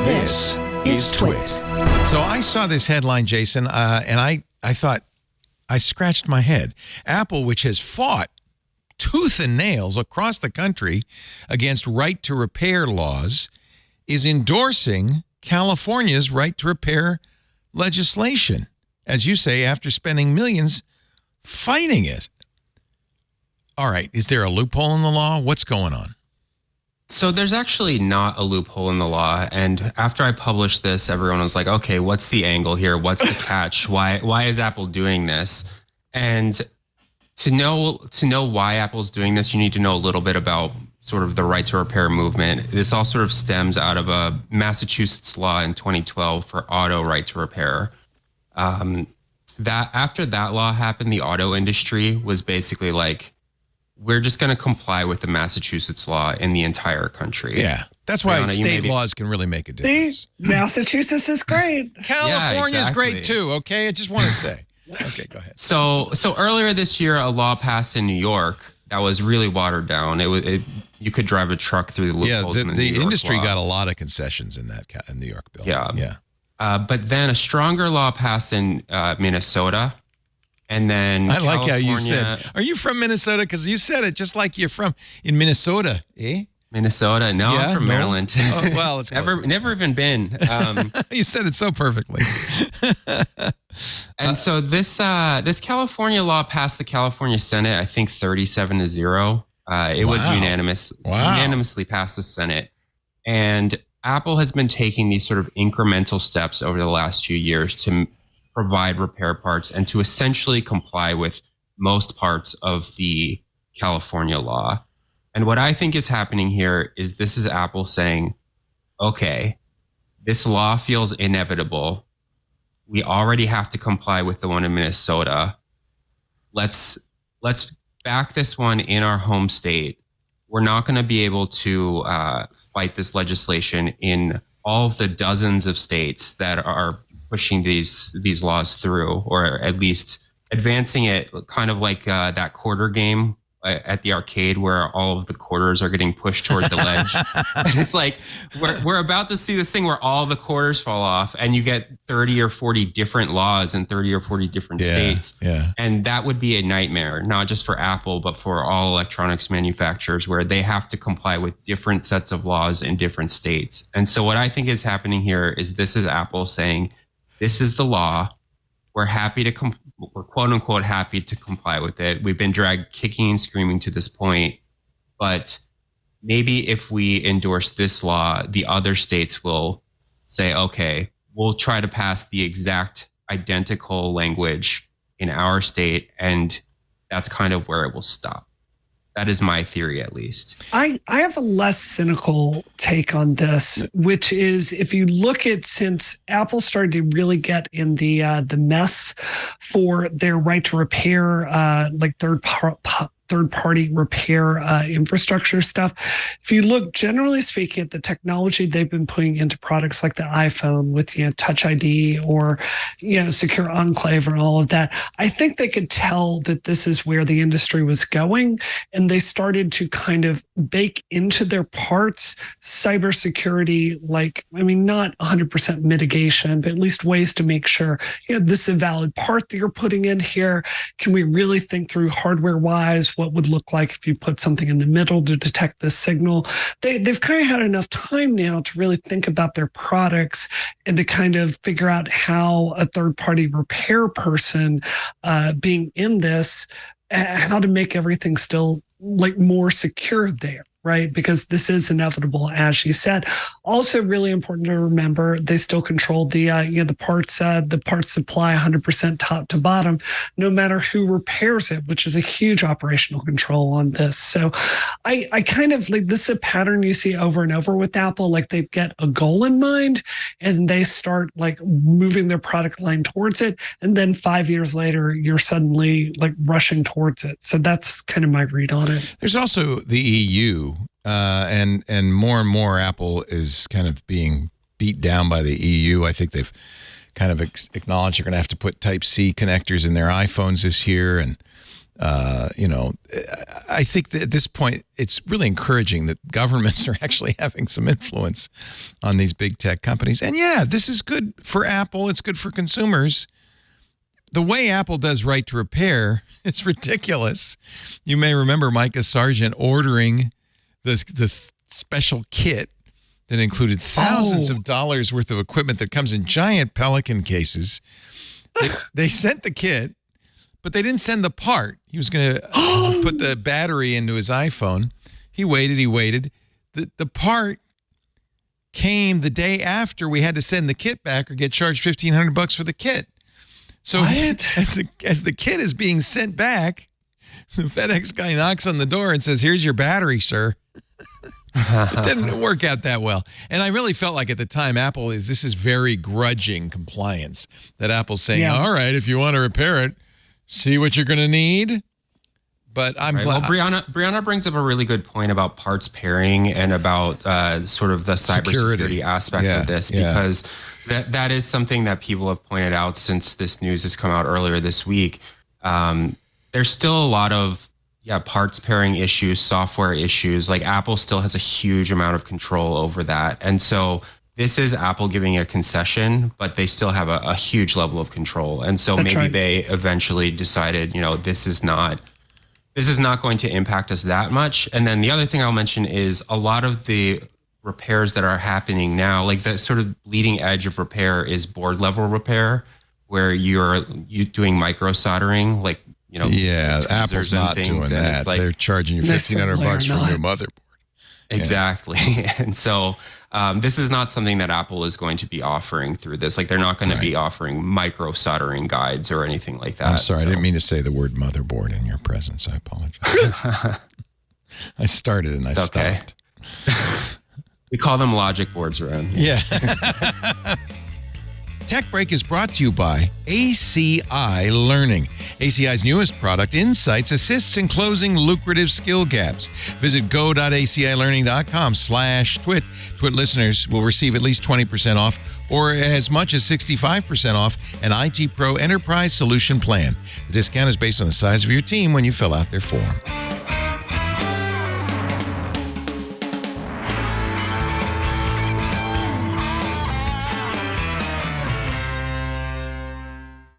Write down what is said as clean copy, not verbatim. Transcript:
This is TWiT. So I saw this headline, Jason, and I thought, I scratched my head. Apple, which has fought tooth and nails across the country against right to repair laws, is endorsing California's right to repair legislation, as you say, after spending millions fighting it. All right, is there a loophole in the law? What's going on? So there's actually not a loophole in the law. And after I published this, everyone was like, okay, what's the angle here? What's the catch? Why is Apple doing this? And to know why Apple's doing this, you need to know a little bit about sort of the right to repair movement. This all sort of stems out of a Massachusetts law in 2012 for auto right to repair. That after that law happened, the auto industry was basically like, we're just going to comply with the Massachusetts law in the entire country. Yeah. That's why state laws can really make a difference. Massachusetts is great. California is great too, okay? I just want to say. Okay, go ahead. So earlier this year, a law passed in New York that was really watered down. You could drive a truck through the loopholes. Yeah, the industry got a lot of concessions in that New York bill. Yeah. But then a stronger law passed in Minnesota. And then I like how you said, are you from Minnesota? Because you said it just like you're from in Minnesota, eh? Minnesota? No, I'm from Maryland. Oh, well, it's never even been. You said it so perfectly. And so this California law passed the California Senate, I think 37-0. It was unanimously passed the Senate. And Apple has been taking these sort of incremental steps over the last few years to provide repair parts and to essentially comply with most parts of the California law. And what I think is happening here is this is Apple saying, okay, this law feels inevitable. We already have to comply with the one in Minnesota. Let's back this one in our home state. We're not going to be able to fight this legislation in all of the dozens of states that are pushing these laws through, or at least advancing it, kind of like that quarter game at the arcade where all of the quarters are getting pushed toward the ledge. And it's like, we're about to see this thing where all the quarters fall off and you get 30 or 40 different laws in 30 or 40 different states. Yeah. And that would be a nightmare, not just for Apple, but for all electronics manufacturers, where they have to comply with different sets of laws in different states. And so what I think is happening here is this is Apple saying, this is the law. We're we're quote unquote happy to comply with it. We've been dragged kicking and screaming to this point, but maybe if we endorse this law, the other states will say, okay, we'll try to pass the exact identical language in our state. And that's kind of where it will stop. That is my theory, at least. I have a less cynical take on this, which is if you look at since Apple started to really get in the mess for their right to repair, like third-party repair infrastructure stuff. If you look, generally speaking, at the technology they've been putting into products like the iPhone with Touch ID or Secure Enclave and all of that, I think they could tell that this is where the industry was going, and they started to kind of bake into their parts cybersecurity, not 100% mitigation, but at least ways to make sure this is a valid part that you're putting in here. Can we really think through hardware-wise what would look like if you put something in the middle to detect this signal? They've kind of had enough time now to really think about their products and to kind of figure out how a third-party repair person being in this, how to make everything still more secure there. Right, because this is inevitable, as you said. Also, really important to remember, they still control the parts supply 100% top to bottom, no matter who repairs it, which is a huge operational control on this. So, I kind of like this is a pattern you see over and over with Apple. Like they get a goal in mind, and they start moving their product line towards it, and then 5 years later, you're suddenly rushing towards it. So that's kind of my read on it. There's also the EU. And more Apple is kind of being beat down by the EU. I think they've kind of acknowledged they're going to have to put Type-C connectors in their iPhones this year. And I think that at this point, it's really encouraging that governments are actually having some influence on these big tech companies. And yeah, this is good for Apple. It's good for consumers. The way Apple does right to repair is ridiculous. You may remember Micah Sargent ordering the special kit that included thousands of dollars worth of equipment that comes in giant Pelican cases. They sent the kit, but they didn't send the part. He was going to put the battery into his iPhone. He waited. The part came the day after we had to send the kit back or get charged $1,500 for the kit. So as the kit is being sent back, the FedEx guy knocks on the door and says, "Here's your battery, sir." It didn't work out that well. And I really felt like at the time, this is very grudging compliance. That Apple's saying, all right, if you want to repair it, see what you're going to need. But I'm glad. Well, Brianna brings up a really good point about parts pairing and about sort of the cybersecurity aspect of this, because that is something that people have pointed out since this news has come out earlier this week. There's still a lot of parts pairing issues, software issues. Like Apple still has a huge amount of control over that. And so this is Apple giving a concession, but they still have a huge level of control. And so they eventually decided, this is not going to impact us that much. And then the other thing I'll mention is a lot of the repairs that are happening now, like the sort of leading edge of repair is board level repair, where you're doing micro soldering, like, Apple's not doing that. Like, they're charging you $1,500 for a new motherboard. Exactly. And so this is not something that Apple is going to be offering through this. Like, they're not going to be offering micro soldering guides or anything like that. I'm sorry. I didn't mean to say the word motherboard in your presence. I apologize. I started and I stopped. We call them logic boards around here. Yeah. Tech Break is brought to you by ACI Learning. ACI's newest product, Insights, assists in closing lucrative skill gaps. Visit go.acilearning.com/twit. TWiT listeners will receive at least 20% off or as much as 65% off an IT Pro Enterprise Solution Plan. The discount is based on the size of your team when you fill out their form.